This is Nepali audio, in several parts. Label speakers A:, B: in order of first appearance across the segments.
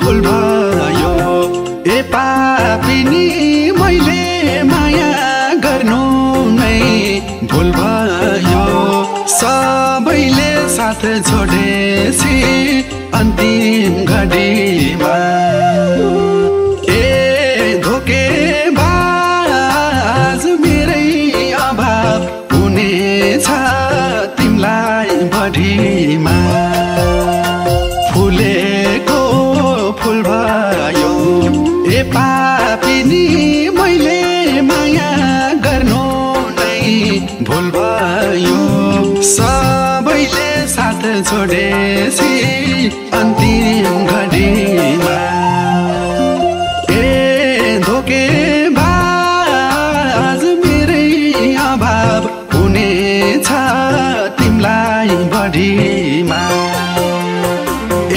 A: फुल भयो ए पापिनी मैले माया गर्नु नै भुल भयो सबैले साथ छोडेसी अन्तिम घडीमा ए धोकेबाज मेरै अभाव हुनेछ तिमीलाई बढीमा फुलेको फुल भयो ए पापिनी मैले माया गर्नु नै भुल भयो सबैले साथ छोडेसी अन्तिम घडीमा ए धोकेबाज मेरै अभाव हुनेछ तिमीलाई बढीमा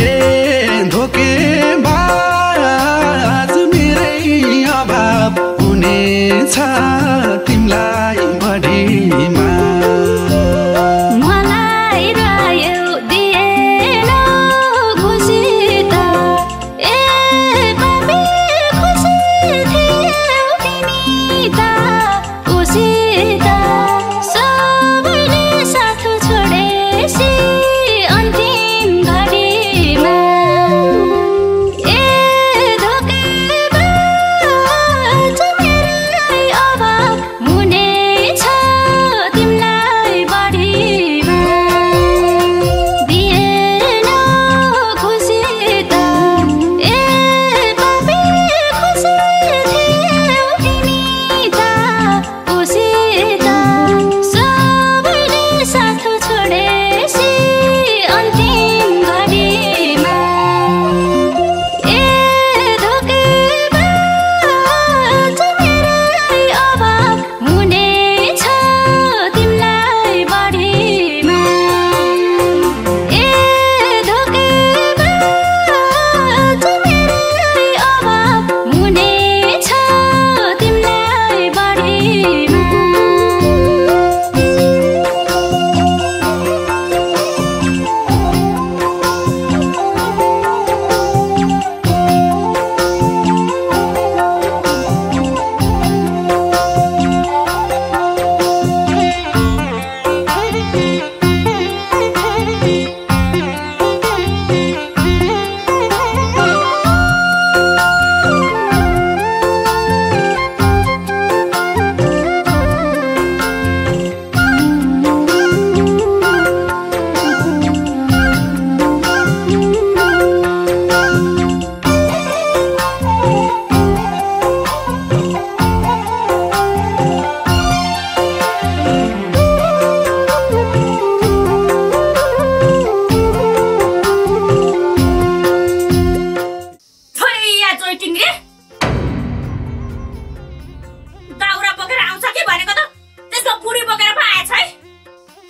A: ए धोकेबाज मेरै अभाव हुनेछ तिमीलाई बढीमा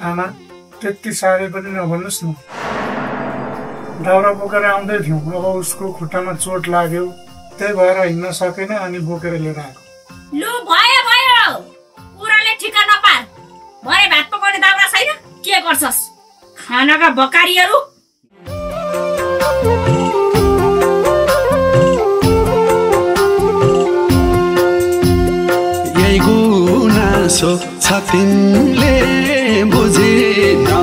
B: आमा त्यति साह्रै पनि नभन्नुस् न दाउरा बोकेर आउँदै थियौँ अब उसको खुट्टामा चोट लाग्यो त्यही भएर हिँड्न सकेन अनि बोकेर लिएर आएको
C: लु भयो भयो कुराले ठिका नपार भरे भात पकाउने दाउरा छैन के गर्छस् खानाका बकारीहरू
A: यही गुनासो छ तिमीले बुझेनौ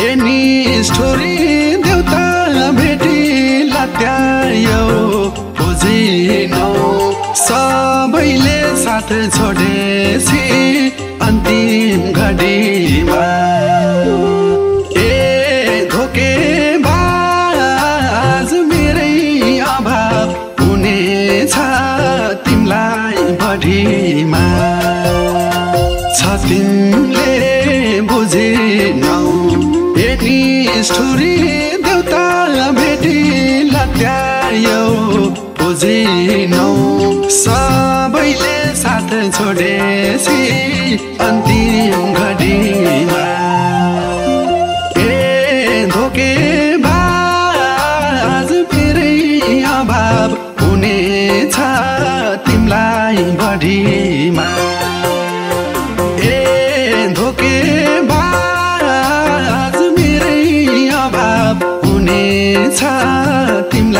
A: एनी स्टोरी देउता भेटी लत्यायो बुझेनौ सबैले साथ छोडेसी अन्तिम घडीमा ए धोकेबाज मेरै अभाव हुनेछ तिमीलाई बढीमा छ तिमीले बुझेनौ एनी स्टोरी देउता भेटी लत्यायो बुझेनौ सबैले साथ छोडेसी अन्तिम घडीमा ए धोकेबाज मेरै अभाव हुनेछ तिमीलाई बढीमा ए धोकेबाज मेरै अभाव हुनेछ तिमीलाई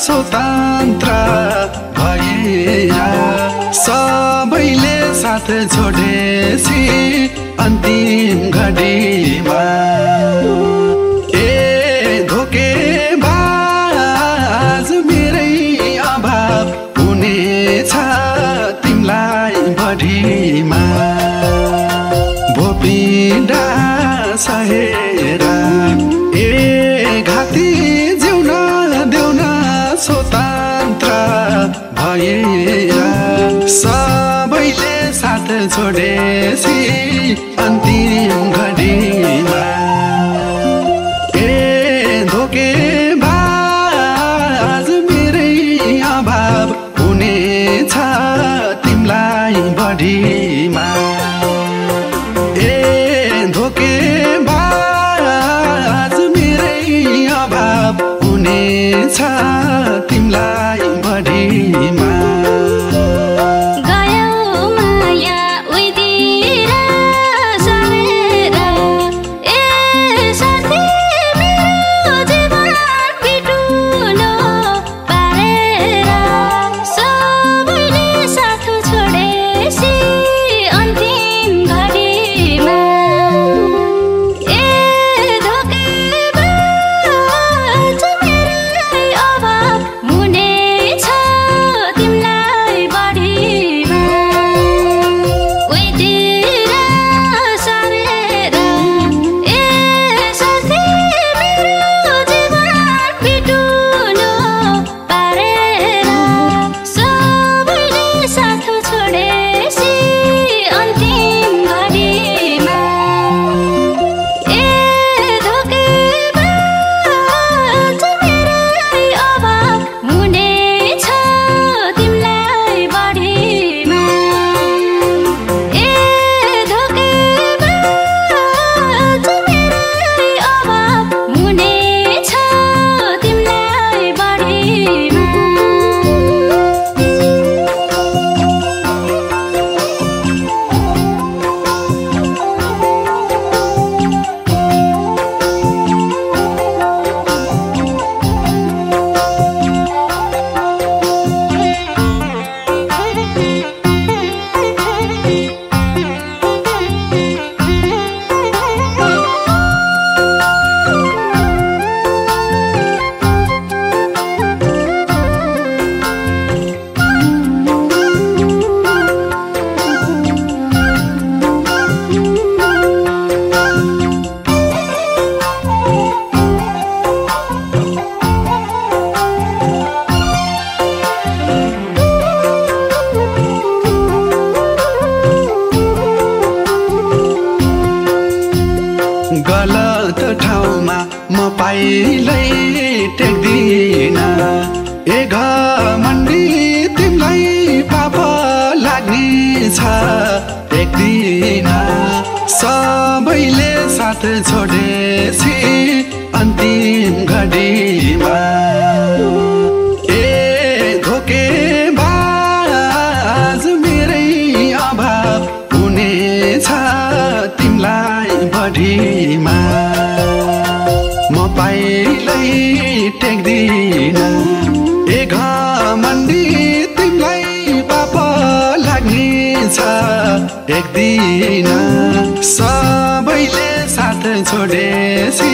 A: स्वतन्त्र भएर सबैले साथ छोडेसी अन्तिम घडीमा ए धोकेबाज मेरै अभाव हुनेछ तिमलाई बढीमा भोपिडा सहेर ए घाती जिउन देउन स्वतन्त्र भएर सबैले साथ छोडेसी अन्तिम घडीमा ए धोकेबाज मेरै अभाव हुनेछ तिमलाई बढीमा ए धोकेबाज मेरै अभाव हुनेछ तिमलाई बढीमा गलत ठाउँमा म पाइलै टेक्दिन ए घमण्डी तिमीलाई पाप लाग्नेछ टेक्दिन सबैले साथ छोडेसी अन्तिम घडीमा ए धोकेबाज मेरै अभाव हुनेछ तिमलाई बढीमा म पाइलै टेक्दिन ए घमण्डी तिमीलाई पाप लाग्नेछ टेक्दिन सबैले साथ छोडेसी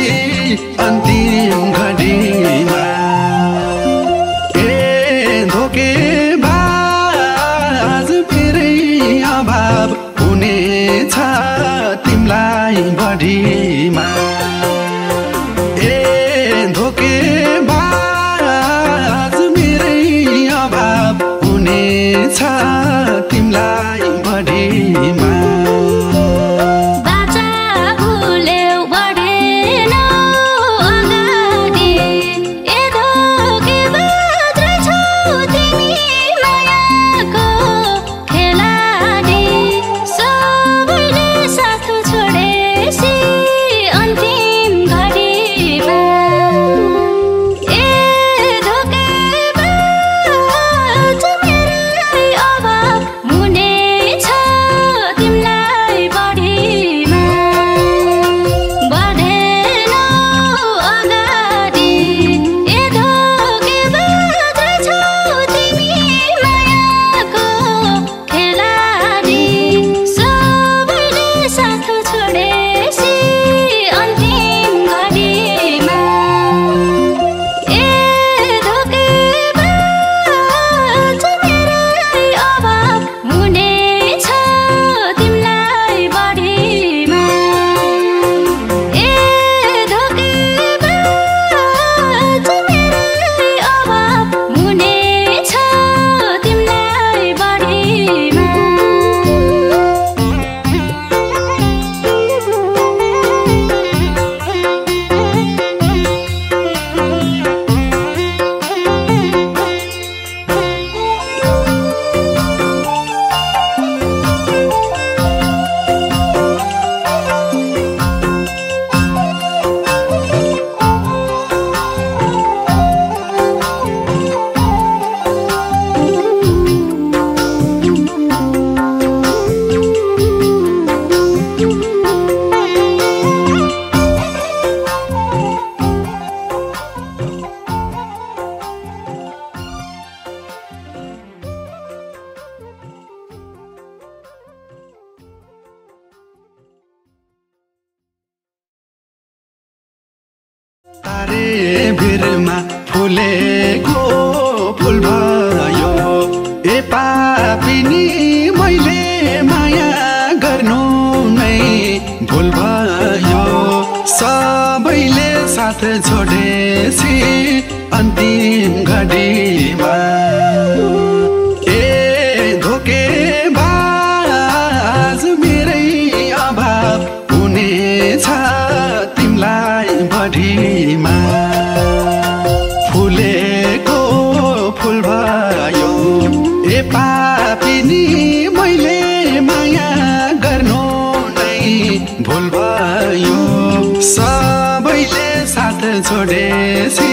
A: अन्तिम घडीमा ए धोकेबाज मेरै अभाव हुनेछ तिमलाई बढीमा ए धोकेबाज मेरै अभाव हुनेछ तिमलाई बढीमा
D: बाचा भुल्यौ बढेन अगाडि ए
A: शिरमा फुलेको फुल भयो ए पापिनी मैले माया गर्नु नै भुल भयो सबैले साथ छोडेছি अन्तिम घडीमा ए धोकेबाज मेरै अभाव हुनेछ तिमलाई बढीमा फुलेको फुल भयो ए पापिनी मैले माया गर्नु नै भुल भयो सबैले साथ छोडेছি